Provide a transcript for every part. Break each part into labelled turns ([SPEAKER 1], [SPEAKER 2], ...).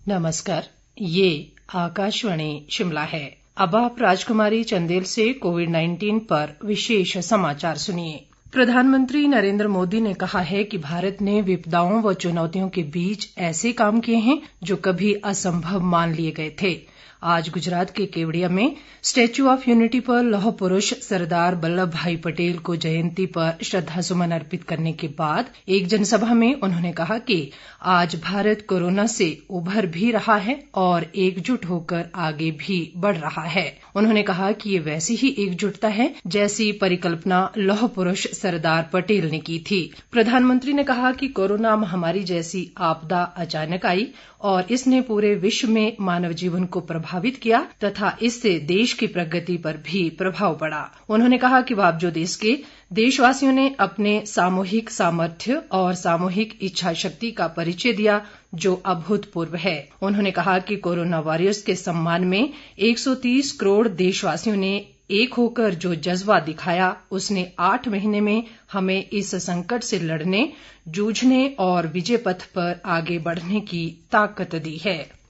[SPEAKER 1] नमस्कार, ये आकाशवाणी शिमला है। अब आप राजकुमारी चंदेल से कोविड-19 पर विशेष समाचार सुनिए। प्रधानमंत्री नरेंद्र मोदी ने कहा है कि भारत ने विपदाओं व चुनौतियों के बीच ऐसे काम किए हैं जो कभी असंभव मान लिए गए थे। आज गुजरात के केवड़िया में स्टैच्यू ऑफ यूनिटी पर लौह पुरुष सरदार वल्लभ भाई पटेल को जयंती पर श्रद्धासुमन अर्पित करने के बाद एक जनसभा में उन्होंने कहा कि आज भारत कोरोना से उभर भी रहा है और एकजुट होकर आगे भी बढ़ रहा है। उन्होंने कहा कि ये वैसी ही एकजुटता है जैसी परिकल्पना लौह पुरुष सरदार पटेल ने की थी। प्रधानमंत्री ने कहा कि कोरोना महामारी जैसी आपदा अचानक आई और इसने पूरे विश्व में मानव जीवन को प्रभावित किया तथा इससे देश की प्रगति पर भी प्रभाव पड़ा। उन्होंने कहा कि बावजूद इसके देशवासियों ने अपने सामूहिक सामर्थ्य और सामूहिक इच्छा शक्ति का परिचय दिया जो अभूतपूर्व है। उन्होंने कहा कि कोरोना वॉरियर्स के सम्मान में 130 करोड़ देशवासियों ने एक होकर जो जज्बा दिखाया उसने 8 महीने में हमें इस संकट से लड़ने, जूझने और विजय पथ पर आगे बढ़ने की ताकत दी है।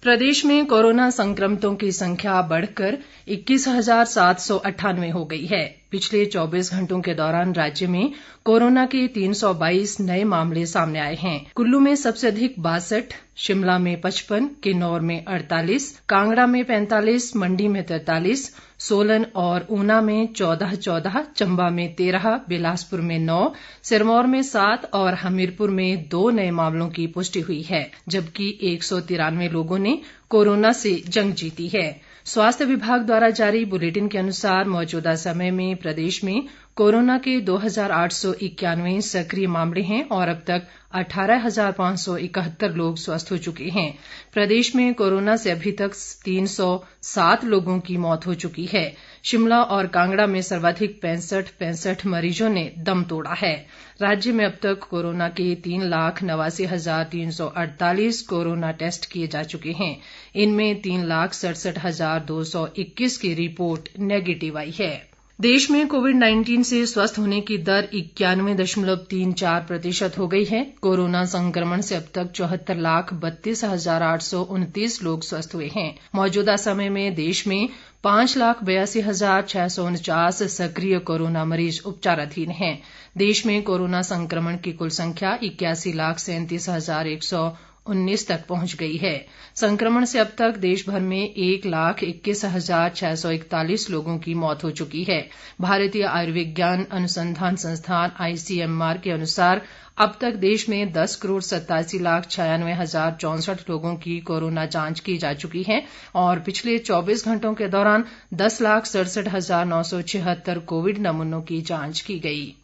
[SPEAKER 1] प्रदेश में कोरोना संक्रमितों की संख्या बढ़कर 21,798 हो गई है। पिछले 24 घंटों के दौरान राज्य में कोरोना के 322 नए मामले सामने आए हैं। कुल्लू में सबसे अधिक 62, शिमला में 55, किन्नौर में 48, कांगड़ा में 45, मंडी में 43, सोलन और ऊना में 14, चंबा में 13, बिलासपुर में 9, सिरमौर में 7 और हमीरपुर में 2 नए मामलों की पुष्टि हुई है, जबकि 193 लोगों ने कोरोना से जंग जीती है। स्वास्थ्य विभाग द्वारा जारी बुलेटिन के अनुसार मौजूदा समय में प्रदेश में कोरोना के 2,891 सक्रिय मामले हैं और अब तक 18,571 लोग स्वस्थ हो चुके हैं। प्रदेश में कोरोना से अभी तक 307 लोगों की मौत हो चुकी है। शिमला और कांगड़ा में सर्वाधिक 65 मरीजों ने दम तोड़ा है। राज्य में अब तक कोरोना के 3,89,348 कोरोना टेस्ट किए जा चुके हैं। इनमें 3,67,221 की रिपोर्ट नेगेटिव आई है। देश में कोविड-19 से स्वस्थ होने की दर 91.34% हो गई है। कोरोना संक्रमण से अब तक 74,32,829 लोग स्वस्थ हुए हैं। मौजूदा समय में देश में 5,82,649 सक्रिय कोरोना मरीज उपचाराधीन हैं। देश में कोरोना संक्रमण की कुल संख्या 81,37,119 तक पहुंच गई है। संक्रमण से अब तक देश भर में 1,21,641 लोगों की मौत हो चुकी है। भारतीय आयुर्विज्ञान अनुसंधान संस्थान ICMR के अनुसार अब तक देश में 10,87,96,64 लोगों की कोरोना जांच की जा चुकी है और पिछले 24 घंटों के दौरान 10,67,976 कोविड नमूनों की जांच की गई।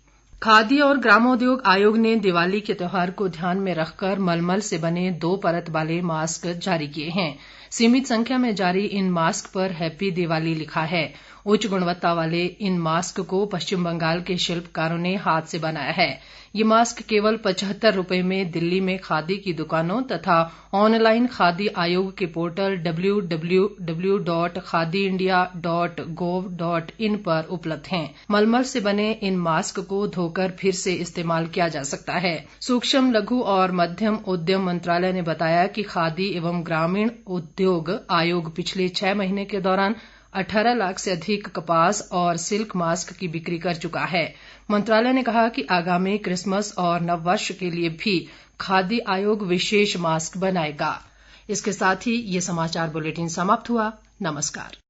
[SPEAKER 1] खादी और ग्रामोद्योग आयोग ने दिवाली के त्योहार को ध्यान में रखकर मलमल से बने 2 परत वाले मास्क जारी किए हैं। सीमित संख्या में जारी इन मास्क पर हैप्पी दिवाली लिखा है। उच्च गुणवत्ता वाले इन मास्क को पश्चिम बंगाल के शिल्पकारों ने हाथ से बनाया है। ये मास्क केवल 75 रुपए में दिल्ली में खादी की दुकानों तथा ऑनलाइन खादी आयोग के पोर्टल www.khadiindia.gov.in पर उपलब्ध हैं। मलमल से बने इन मास्क को धोकर फिर से इस्तेमाल किया जा सकता है। सूक्ष्म, लघु और मध्यम उद्यम मंत्रालय ने बताया कि खादी एवं ग्रामीण उद्योग आयोग पिछले 6 महीने के दौरान 18 लाख से अधिक कपास और सिल्क मास्क की बिक्री कर चुका है। मंत्रालय ने कहा कि आगामी क्रिसमस और नववर्ष के लिए भी खादी आयोग विशेष मास्क बनाएगा। इसके साथ ही ये समाचार बुलेटिन समाप्त हुआ। नमस्कार।